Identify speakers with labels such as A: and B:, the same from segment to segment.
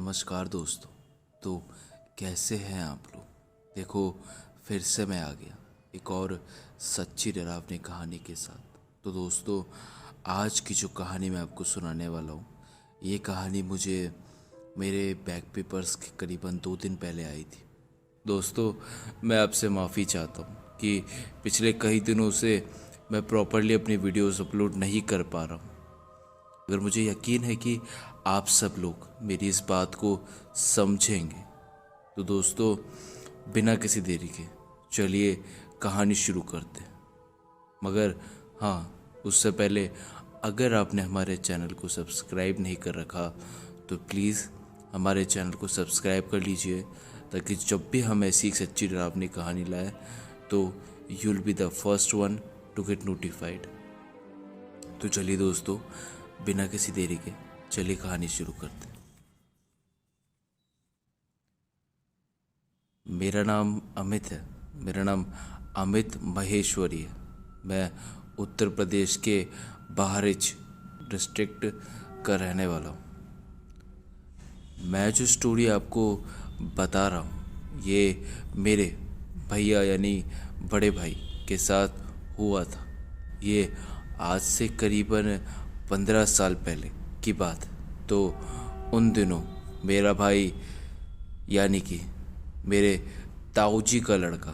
A: नमस्कार दोस्तों। तो कैसे हैं आप लोग। देखो, फिर से मैं आ गया एक और सच्ची डरावनी कहानी के साथ। तो दोस्तों, आज की जो कहानी मैं आपको सुनाने वाला हूँ, ये कहानी मुझे मेरे बैक पेपर्स के करीबन 2 दिन पहले आई थी। दोस्तों, मैं आपसे माफ़ी चाहता हूँ कि पिछले कई दिनों से मैं प्रॉपरली अपनी वीडियोस अपलोड नहीं कर पा रहा हूँ। अगर मुझे यकीन है कि आप सब लोग मेरी इस बात को समझेंगे, तो दोस्तों बिना किसी देरी के चलिए कहानी शुरू करते हैं। मगर हाँ, उससे पहले अगर आपने हमारे चैनल को सब्सक्राइब नहीं कर रखा तो प्लीज़ हमारे चैनल को सब्सक्राइब कर लीजिए, ताकि जब भी हम ऐसी एक सच्ची डरावनी कहानी लाएं तो you will be the first one to get notified. तो चलिए दोस्तों, बिना किसी देरी के चलिए कहानी शुरू करते हैं। मेरा नाम अमित है। मेरा नाम अमित महेश्वरी है। मैं उत्तर प्रदेश के बहराइच डिस्ट्रिक्ट का रहने वाला हूँ। मैं जो स्टोरी आपको बता रहा हूँ, ये मेरे भैया यानी बड़े भाई के साथ हुआ था। ये आज से करीबन 15 साल पहले की बात है। तो उन दिनों मेरा भाई यानी कि मेरे ताऊ जी का लड़का,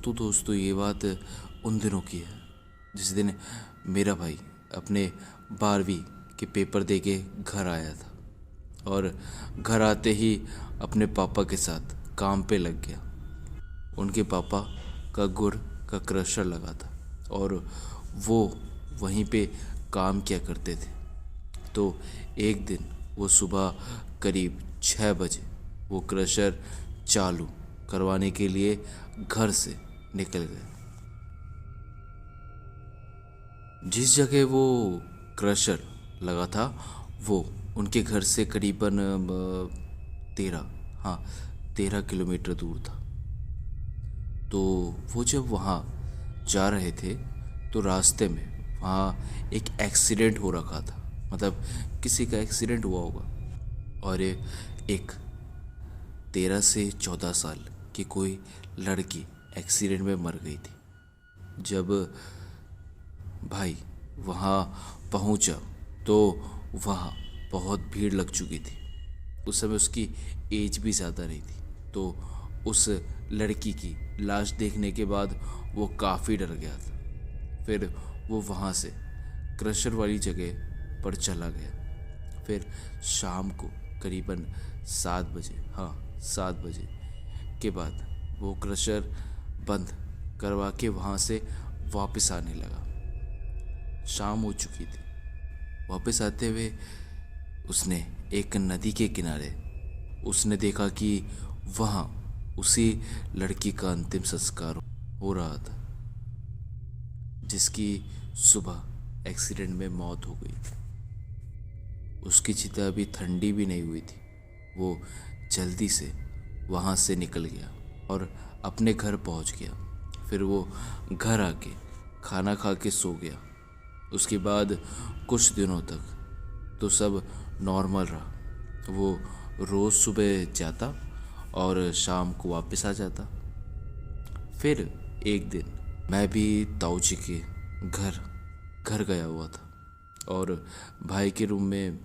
A: तो दोस्तों ये बात उन दिनों की है जिस दिन मेरा भाई अपने 12वीं के पेपर दे के घर आया था, और घर आते ही अपने पापा के साथ काम पे लग गया। उनके पापा का गुड़ का क्रशर लगा था और वो वहीं पे काम किया करते थे। तो एक दिन वो सुबह करीब 6 बजे वो क्रशर चालू करवाने के लिए घर से निकल गए। जिस जगह वो क्रशर लगा था वो उनके घर से करीबन 13 किलोमीटर दूर था। तो वो जब वहाँ जा रहे थे तो रास्ते में वहाँ एक एक्सीडेंट हो रखा था। मतलब किसी का एक्सीडेंट हुआ होगा और एक 13 से 14 साल की कोई लड़की एक्सीडेंट में मर गई थी। जब भाई वहाँ पहुँचा तो वहाँ बहुत भीड़ लग चुकी थी। उस समय उसकी एज भी ज़्यादा नहीं थी। तो उस लड़की की लाश देखने के बाद वो काफ़ी डर गया था। फिर वो वहाँ से क्रशर वाली जगह पर चला गया। फिर शाम को करीबन 7 बजे के बाद वो क्रशर बंद करवा के वहाँ से वापस आने लगा। शाम हो चुकी थी। वापस आते हुए उसने एक नदी के किनारे उसने देखा कि वहाँ उसी लड़की का अंतिम संस्कार हो रहा था, जिसकी सुबह एक्सीडेंट में मौत हो गई थी। उसकी चिता अभी ठंडी भी नहीं हुई थी। वो जल्दी से वहाँ से निकल गया और अपने घर पहुँच गया। फिर वो घर आके खाना खा के सो गया। उसके बाद कुछ दिनों तक तो सब नॉर्मल रहा। वो रोज़ सुबह जाता और शाम को वापस आ जाता। फिर एक दिन मैं भी ताऊ जी के घर गया हुआ था और भाई के रूम में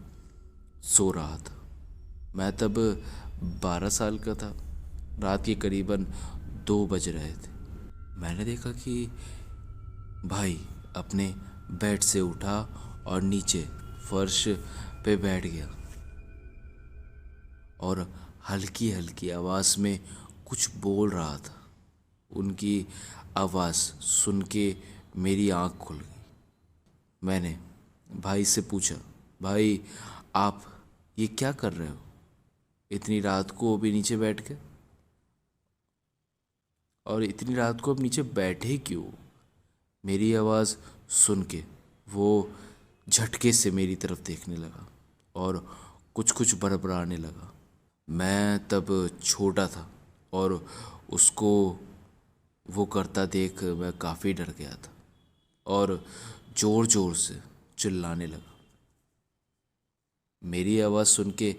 A: सो रहा था। मैं तब 12 साल का था। रात के करीबन 2 बज रहे थे। मैंने देखा कि भाई अपने बेड से उठा और नीचे फर्श पे बैठ गया और हल्की हल्की आवाज़ में कुछ बोल रहा था। उनकी आवाज़ सुन के मेरी आँख खुल गई। मैंने भाई से पूछा, भाई आप ये क्या कर रहे हो इतनी रात को अभी नीचे बैठ के, और इतनी रात को अब नीचे बैठे क्यों। मेरी आवाज़ सुन के वो झटके से मेरी तरफ देखने लगा और कुछ कुछ बड़बड़ाने लगा। मैं तब छोटा था और उसको वो करता देख मैं काफ़ी डर गया था और ज़ोर ज़ोर से चिल्लाने लगा। मेरी आवाज़ सुन के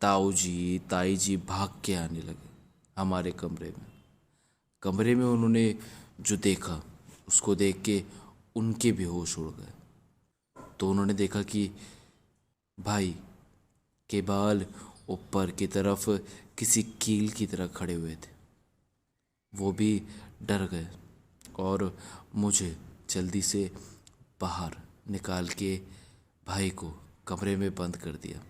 A: ताऊ जी ताई जी भाग के आने लगे हमारे कमरे में उन्होंने जो देखा उसको देख के उनके भी होश उड़ गए। तो उन्होंने देखा कि भाई के बाल ऊपर की तरफ किसी कील की तरह खड़े हुए थे। वो भी डर गए और मुझे जल्दी से बाहर निकाल के भाई को कमरे में बंद कर दिया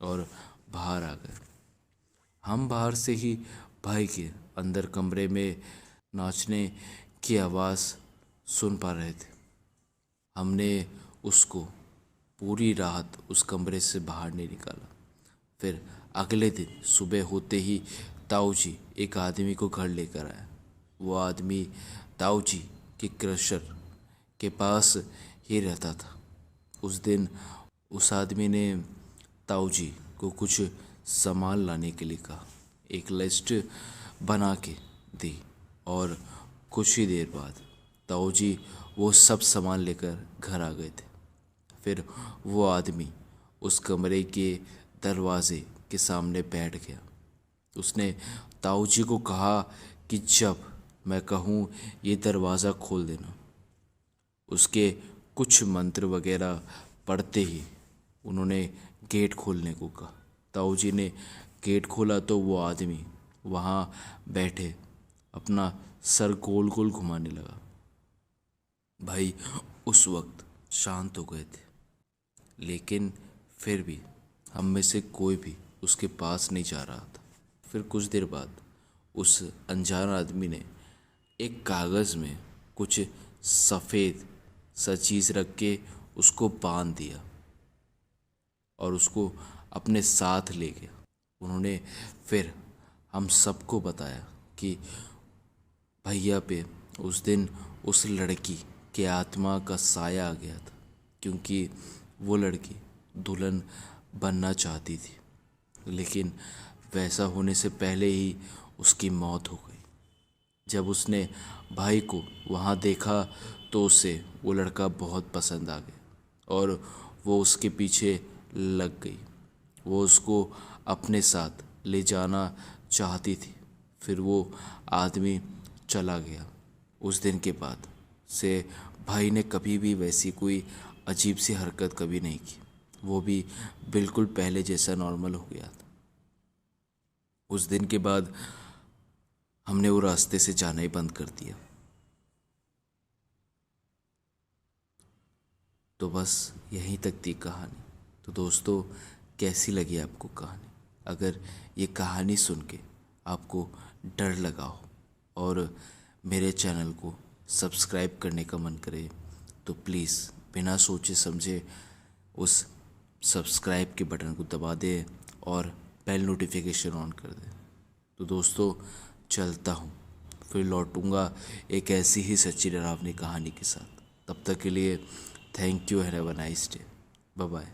A: और बाहर आ गए। हम बाहर से ही भाई के अंदर कमरे में नाचने की आवाज़ सुन पा रहे थे। हमने उसको पूरी रात उस कमरे से बाहर नहीं निकाला। फिर अगले दिन सुबह होते ही ताऊ जी एक आदमी को घर लेकर आया। वो आदमी ताऊ जी के क्रशर के पास ही रहता था। उस दिन उस आदमी ने ताऊ जी को कुछ सामान लाने के लिए कहा। एक लिस्ट बना के दी और कुछ ही देर बाद ताऊ जी वो सब सामान लेकर घर आ गए थे। फिर वो आदमी उस कमरे के दरवाजे के सामने बैठ गया। उसने ताऊ जी को कहा कि जब मैं कहूँ ये दरवाज़ा खोल देना। उसके कुछ मंत्र वगैरह पढ़ते ही उन्होंने गेट खोलने को कहा। ताऊ जी ने गेट खोला तो वो आदमी वहाँ बैठे अपना सर गोल गोल घुमाने लगा। भाई उस वक्त शांत हो गए थे, लेकिन फिर भी हम में से कोई भी उसके पास नहीं जा रहा था। फिर कुछ देर बाद उस अनजान आदमी ने एक कागज़ में कुछ सफ़ेद सा चीज़ रख के उसको बांध दिया और उसको अपने साथ ले गया। उन्होंने फिर हम सबको बताया कि भैया पे उस दिन उस लड़की के आत्मा का साया आ गया था, क्योंकि वो लड़की दुल्हन बनना चाहती थी, लेकिन वैसा होने से पहले ही उसकी मौत हो गई। जब उसने भाई को वहाँ देखा तो उसे वो लड़का बहुत पसंद आ गया और वो उसके पीछे लग गई। वो उसको अपने साथ ले जाना चाहती थी। फिर वो आदमी चला गया। उस दिन के बाद से भाई ने कभी भी वैसी कोई अजीब सी हरकत कभी नहीं की। वो भी बिल्कुल पहले जैसा नॉर्मल हो गया था। उस दिन के बाद हमने वो रास्ते से जाना ही बंद कर दिया। तो बस यहीं तक थी कहानी। तो दोस्तों, कैसी लगी आपको कहानी? अगर ये कहानी सुन के आपको डर लगा हो और मेरे चैनल को सब्सक्राइब करने का मन करे तो प्लीज़ बिना सोचे समझे उस सब्सक्राइब के बटन को दबा दें और बेल नोटिफिकेशन ऑन कर दें। तो दोस्तों, चलता हूँ, फिर लौटूंगा एक ऐसी ही सच्ची डरावनी कहानी के साथ। तब तक के लिए thank you, have a nice day, bye bye.